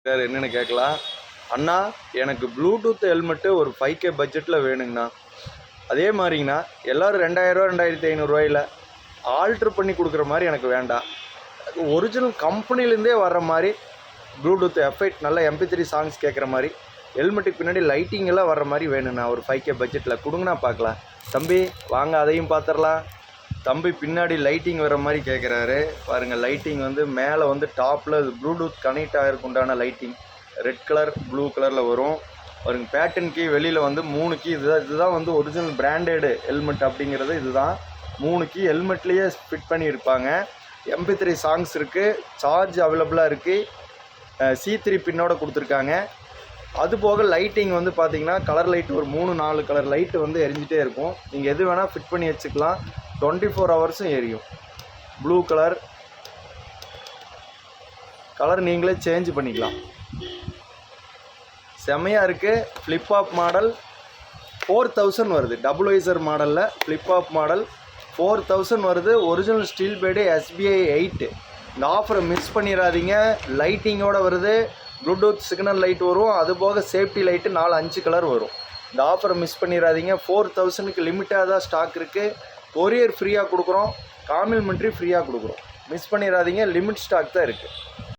வேறு என்னென்னு கேட்கலாம். அண்ணா எனக்கு ப்ளூடூத் ஹெல்மெட்டு ஒரு 5K பட்ஜெட்டில் வேணுங்கண்ணா. அதே மாதிரிங்கண்ணா எல்லோரும் 2000 2500 ஆல்ட்ரு பண்ணி கொடுக்குற மாதிரி எனக்கு வேண்டாம். ஒரிஜினல் கம்பெனிலேருந்தே வர்ற மாதிரி ப்ளூடூத் எஃபெக்ட் நல்ல MP3 சாங்ஸ் கேட்குற மாதிரி ஹெல்மெட்டுக்கு பின்னாடி லைட்டிங் எல்லாம் வர்ற மாதிரி வேணுண்ணா. ஒரு 5K பட்ஜெட்டில் கொடுங்கண்ணா பார்க்கலாம். தம்பி வாங்க அதையும் பார்த்துடலாம். தம்பி பின்னாடி லைட்டிங் வர மாதிரி கேட்குறாரு பாருங்கள். லைட்டிங் வந்து மேலே வந்து டாப்பில் ப்ளூடூத் கனெக்ட் ஆகிருக்குண்டான லைட்டிங் ரெட் கலர் ப்ளூ கலரில் வரும் பாருங்க. பேட்டன் கீ வெளியில் வந்து 3 கீ இதுதான் வந்து ஒரிஜினல் பிராண்டடு ஹெல்மெட் அப்படிங்கிறது. இதுதான் 3 கீ ஹெல்மெட்லேயே ஃபிட் பண்ணியிருப்பாங்க. MP3 சாங்ஸ் இருக்குது, சார்ஜ் அவைலபிளாக இருக்குது, C3 பின்னோட கொடுத்துருக்காங்க. அதுபோக லைட்டிங் வந்து பார்த்திங்கன்னா கலர் லைட் ஒரு 3-4 கலர் லைட்டு வந்து எரிஞ்சிட்டே இருக்கும். நீங்கள் எது வேணால் ஃபிட் பண்ணி வச்சுக்கலாம். 24 ஹவர்ஸும் எரியும். ப்ளூ கலர் நீங்களே சேஞ்ச் பண்ணிக்கலாம். செம்மையாக இருக்குது. ஃப்ளிப்ஆப் மாடல் 4000 வருது. டபுள் வைசர் மாடலில் ஃப்ளிப்ஆப் மாடல் 4000 வருது. Original steel pad SBI 8. இந்த ஆஃபரை மிஸ் பண்ணிடாதீங்க. லைட்டிங்கோடு வருது. ப்ளூடூத் சிக்னல் லைட் வரும். அதுபோக சேஃப்டி லைட்டு 4-5 கலர் வரும். இந்த ஆஃபரை மிஸ் பண்ணிடாதீங்க. 4000க்கு லிமிட்டாக தான் ஸ்டாக் இருக்குது. கொரியர் ஃப்ரீயாக கொடுக்குறோம், காம்ப்ளிமெண்ட்ரி ஃப்ரீயாக கொடுக்குறோம். மிஸ் பண்ணிடாதீங்க. லிமிட் ஸ்டாக் தான் இருக்குது.